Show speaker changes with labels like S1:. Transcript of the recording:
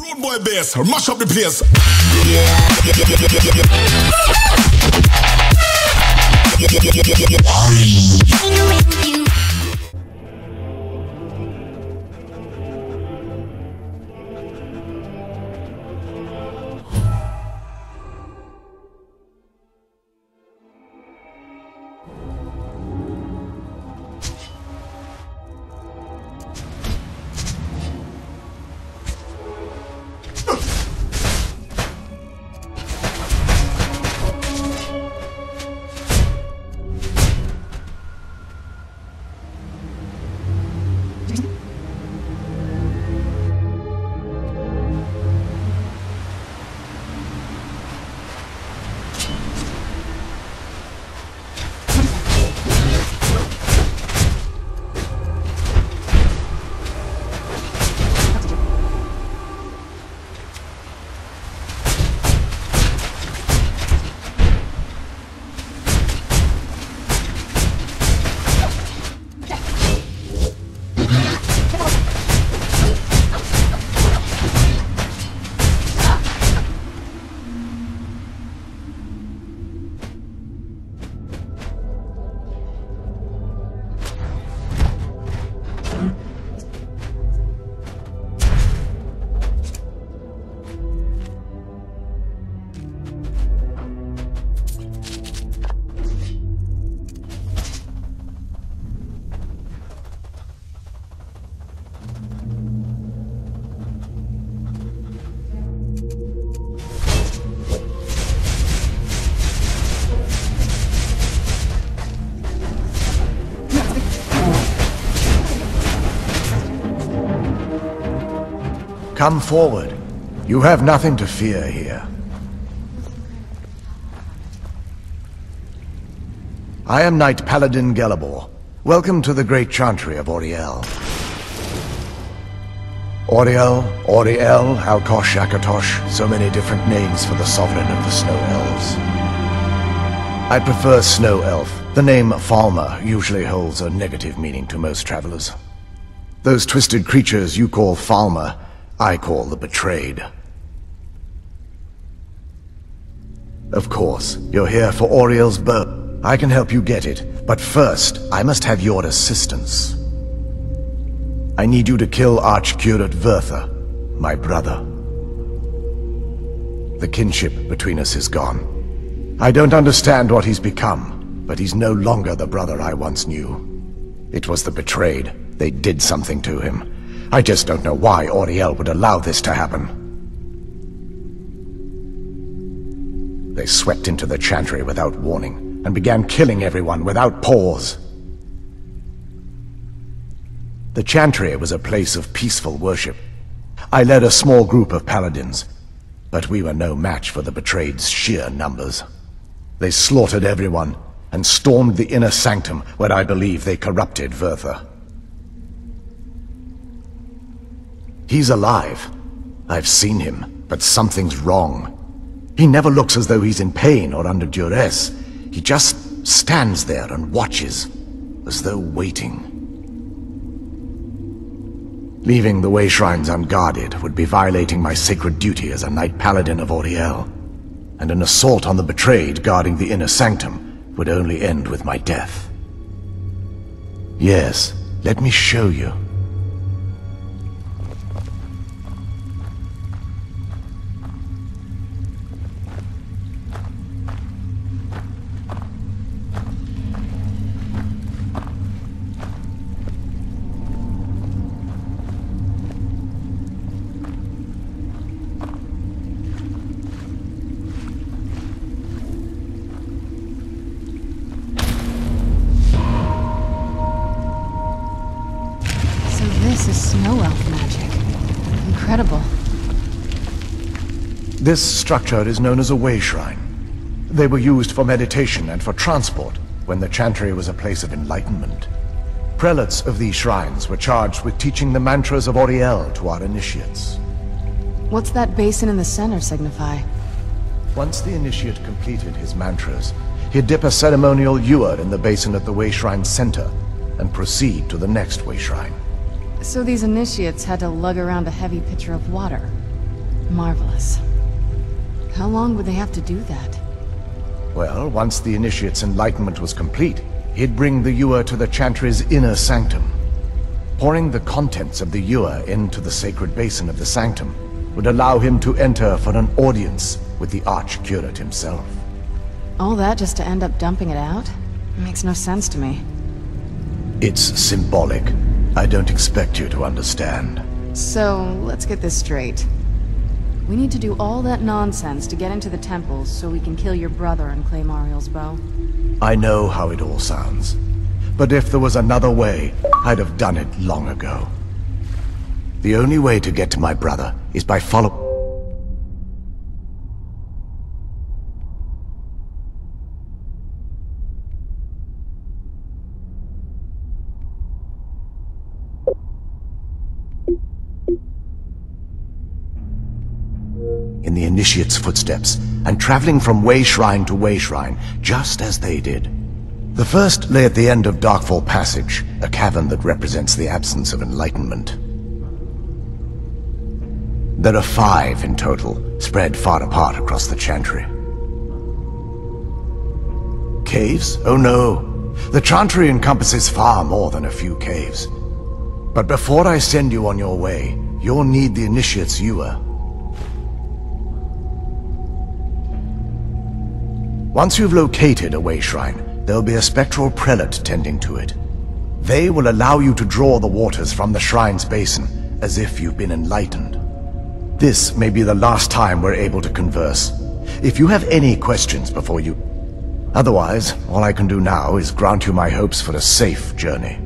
S1: Road boy bass, mash up the place.
S2: Come forward. You have nothing to fear here. I am Knight-Paladin Gelebor. Welcome to the great chantry of Auriel. Auriel, Alkosh, Akatosh, so many different names for the sovereign of the Snow Elves. I prefer Snow Elf. The name Falmer usually holds a negative meaning to most travelers. Those twisted creatures you call Falmer, I call the Betrayed. Of course, you're here for Auriel's birth. I can help you get it, but first, I must have your assistance. I need you to kill Archcurate Vyrthur, my brother. The kinship between us is gone. I don't understand what he's become, but he's no longer the brother I once knew. It was the Betrayed. They did something to him. I just don't know why Auriel would allow this to happen. They swept into the chantry without warning, and began killing everyone without pause. The chantry was a place of peaceful worship. I led a small group of paladins, but we were no match for the Betrayed's sheer numbers. They slaughtered everyone, and stormed the inner sanctum where I believe they corrupted Vyrthur. He's alive. I've seen him, but something's wrong. He never looks as though he's in pain or under duress. He just stands there and watches, as though waiting. Leaving the way shrines unguarded would be violating my sacred duty as a Knight-Paladin of Auriel, and an assault on the Betrayed guarding the inner sanctum would only end with my death. Yes, let me show you.
S3: This is snow elf magic. Incredible.
S2: This structure is known as a way shrine. They were used for meditation and for transport when the chantry was a place of enlightenment. Prelates of these shrines were charged with teaching the mantras of Auriel to our initiates.
S3: What's that basin in the center signify?
S2: Once the initiate completed his mantras, he'd dip a ceremonial ewer in the basin at the way shrine's center and proceed to the next way shrine.
S3: So these initiates had to lug around a heavy pitcher of water. Marvelous. How long would they have to do that?
S2: Well, once the Initiate's enlightenment was complete, he'd bring the Ewer to the Chantry's inner sanctum. Pouring the contents of the Ewer into the sacred basin of the sanctum would allow him to enter for an audience with the Arch-Curate himself.
S3: All that just to end up dumping it out? It makes no sense to me.
S2: It's symbolic. I don't expect you to understand.
S3: So, let's get this straight. We need to do all that nonsense to get into the temples so we can kill your brother and claim Ariel's bow.
S2: I know how it all sounds. But if there was another way, I'd have done it long ago. The only way to get to my brother is by in the Initiate's footsteps, and traveling from way shrine to way shrine, just as they did. The first lay at the end of Darkfall Passage, a cavern that represents the absence of enlightenment. There are 5 in total, spread far apart across the Chantry. Caves? Oh no. The Chantry encompasses far more than a few caves. But before I send you on your way, you'll need the Initiate's Ewer. Once you've located a way shrine, there'll be a spectral prelate tending to it. They will allow you to draw the waters from the shrine's basin, as if you've been enlightened. This may be the last time we're able to converse. If you have any questions before you... Otherwise, all I can do now is grant you my hopes for a safe journey.